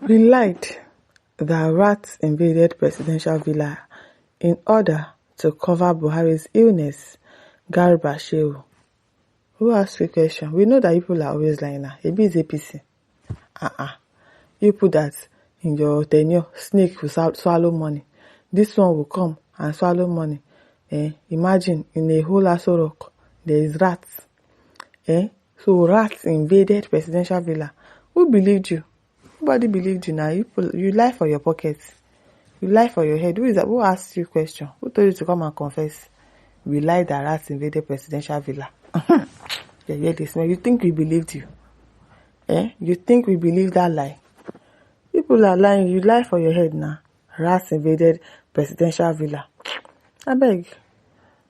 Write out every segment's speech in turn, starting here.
We lied that rats invaded presidential villa in order to cover Buhari's illness, Garba Shehu. Who asked the question? We know that people are always lying now. Maybe it's APC. You put that in your tenure, snake will swallow money. This one will come and swallow money. Imagine in a whole Aso Rock, there is rats. So rats invaded presidential villa. Who believed you? Nobody believed you now. You lie for your pockets. You lie for your head. Who is that? Who asked you question? Who told you to come and confess? We lied that rats invaded presidential villa. You think we believed you? You think we believed that lie? People are lying. You lie for your head now. Rats invaded presidential villa. I beg.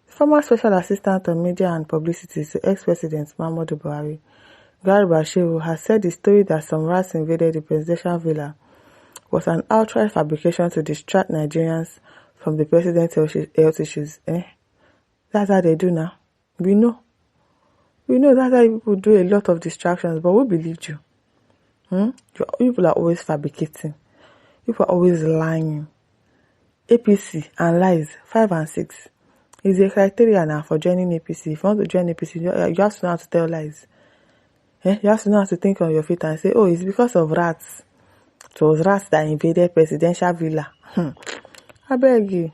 Former Special Assistant on Media and Publicity to ex-President Muhammadu Buhari, Garba Shehu, has said the story that some rats invaded the presidential villa was an outright fabrication to distract Nigerians from the president's health issues. That's how they do now. We know that's how people do a lot of distractions, but who believed you? People are always fabricating. People are always lying. APC and lies, 5 and 6, is a criteria now for joining APC. If you want to join APC, you have to know how to tell lies. You have to know how to think on your feet and say, oh, it's because of rats. It was rats that invaded presidential villa. I beg you.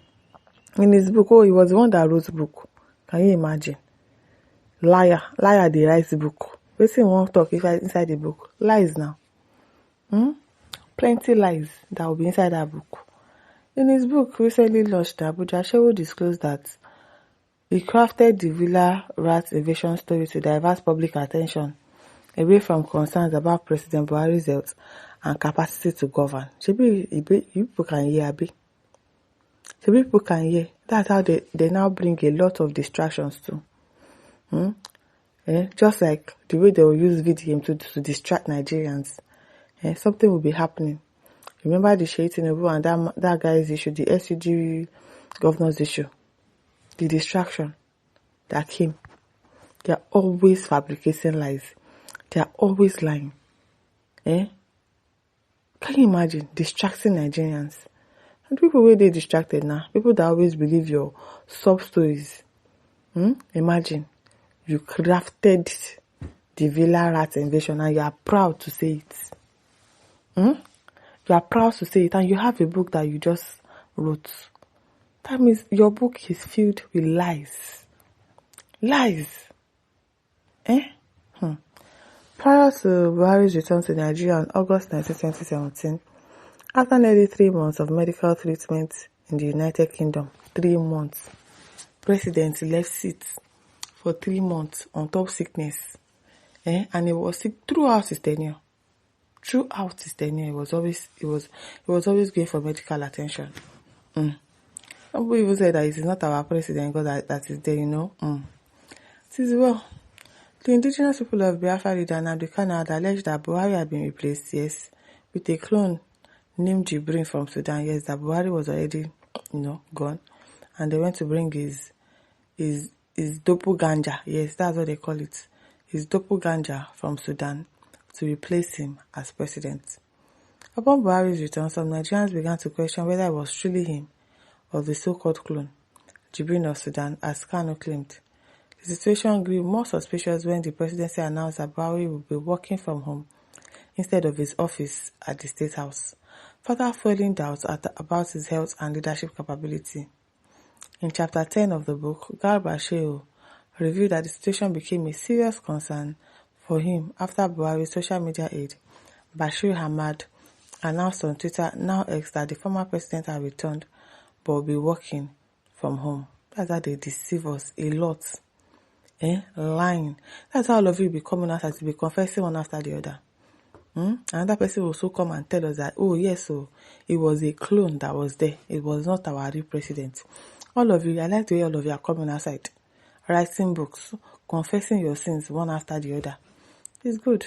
In his book, he was the one that wrote the book. Can you imagine? Liar, they write the book. Person won't talk inside the book. Lies now. Plenty lies that will be inside that book. In his book, recently launched in Abuja, Shehu disclosed that he crafted the villa rat invasion story to divert public attention away from concerns about President Buhari's health and capacity to govern. People can hear. People can hear. That's how they now bring a lot of distractions too. Just like the way they will use VDM to distract Nigerians. Something will be happening. Remember the Shehu and that guy's issue, the SUG governor's issue, the distraction that came. They are always fabricating lies. They are always lying. Can you imagine distracting Nigerians? And people where they distracted now, people that always believe your sub stories. Imagine you crafted the villa rat invasion and you are proud to say it. You are proud to say it, and you have a book that you just wrote. That means your book is filled with lies. Lies. Prior to Buhari's return to Nigeria on August 19, 2017, after nearly 3 months of medical treatment in the United Kingdom, 3 months, President left seat for 3 months on top sickness. And he was sick throughout his tenure. Throughout his tenure, he was always going for medical attention. Some people even say that it is not our president because that is there, It is well. The indigenous people of Biafra leader Nnamdi Kanu had alleged that Buhari had been replaced, yes, with a clone named Jibrin from Sudan. Yes, that Buhari was already, gone, and they went to bring his doppelganger. Yes, that's what they call it. His doppelganger from Sudan to replace him as president. Upon Buhari's return, some Nigerians began to question whether it was truly him or the so-called clone, Jibrin of Sudan, as Kanu claimed. The situation grew more suspicious when the presidency announced that Buhari would be working from home instead of his office at the State House, further fueling doubts about his health and leadership capability. In Chapter 10 of the book, Garba Shehu revealed that the situation became a serious concern for him after Buhari's social media aide, Bashir Ahmad, announced on Twitter, now X, that the former president had returned but will be working from home. That's how they deceive us a lot. Lying. That's how all of you be coming out to be confessing one after the other. Another person will also come and tell us that, oh yes, so it was a clone that was there. It was not our real president. All of you, I like the way all of you are coming outside, writing books, confessing your sins one after the other. It's good.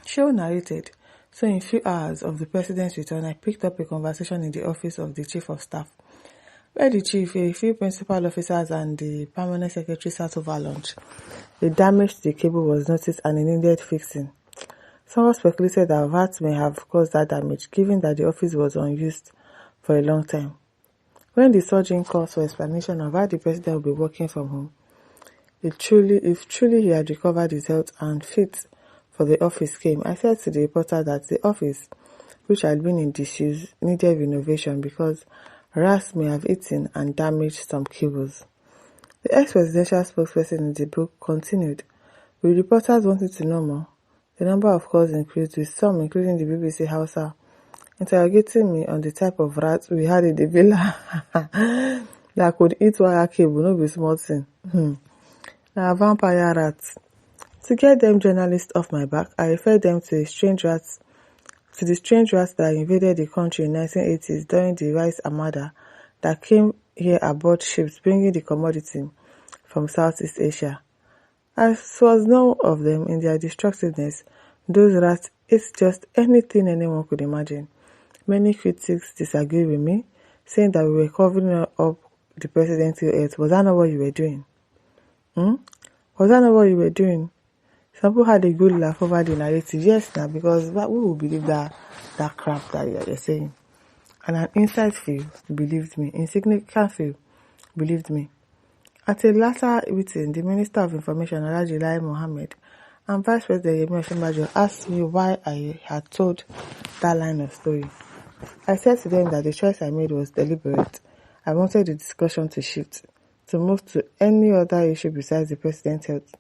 Shehu narrated, so in few hours of the president's return, I picked up a conversation in the office of the chief of staff, where the chief, a few principal officers and the permanent secretary sat over lunch. The damage to the cable was noticed and it needed fixing. Someone speculated that VAT may have caused that damage, given that the office was unused for a long time. When the surgeon calls for explanation of how the president will be working from home, if truly he had recovered his health and fit for the office came, I said to the reporter that the office, which had been in disuse, needed renovation because rats may have eaten and damaged some cables. The ex-presidential spokesperson in the book continued, with reporters wanting to know more. The number of calls increased, with some, including the BBC Hausa, interrogating me on the type of rats we had in the villa that could eat wire cable, no be small thing. Now, vampire rats. To get them journalists off my back, I referred them to the strange rats that invaded the country in 1980s during the Rice Armada that came here aboard ships bringing the commodity from Southeast Asia. As was known of them in their destructiveness, those rats ate just anything anyone could imagine. Many critics disagreed with me, saying that we were covering up the presidential health. Was that not what you were doing? Was that not what you were doing? Some people had a good laugh over the narrative. Yes, now, because who will believe that crap that you're saying? And an inside few believed me. Insignificant few believed me. At a later meeting, the Minister of Information, Alhaji Lai Mohammed, and Vice President Yemi Osinbajo asked me why I had told that line of story. I said to them that the choice I made was deliberate. I wanted the discussion to shift, to move to any other issue besides the president's health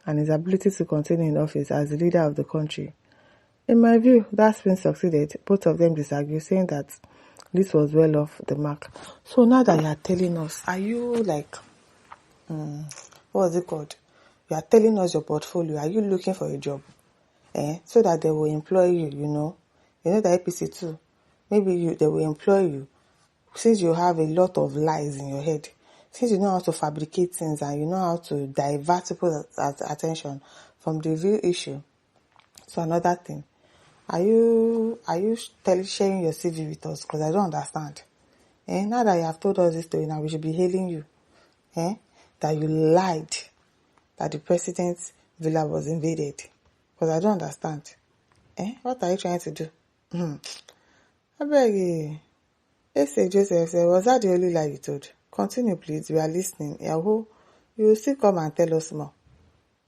and his ability to continue in office as the leader of the country. In my view, that spin succeeded. Both of them disagreed, saying that this was well off the mark. So now that you are telling us, are you like, what was it called? You are telling us your portfolio. Are you looking for a job? So that they will employ you, you know. You know the APC too. Maybe they will employ you. Since you have a lot of lies in your head, since you know how to fabricate things and you know how to divert people's attention from the real issue to another thing, are you sharing your CV with us? Because I don't understand. Now that you have told us this story, now we should be hailing you. That you lied that the president's villa was invaded. Because I don't understand. What are you trying to do? I beg you. S.A. Joseph said, was that the only lie you told? Continue, please. We are listening. You will still come and tell us more.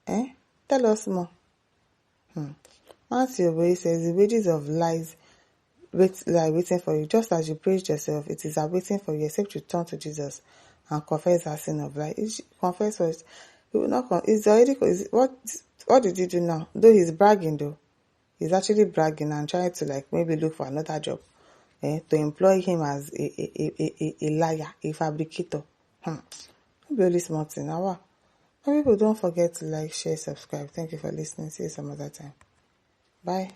Tell us more. Matthew Oboye says, the wages of lies lie waiting for you. Just as you praised yourself, it is awaiting for you, except you turn to Jesus and confess that sin of lies. Confess first. He will not. It's already. What did you do now? Though he's bragging, though. He's actually bragging and trying to maybe look for another job. To employ him as a liar, a fabricator. Maybe only small thing. Now, people don't forget to like, share, subscribe. Thank you for listening. See you some other time. Bye.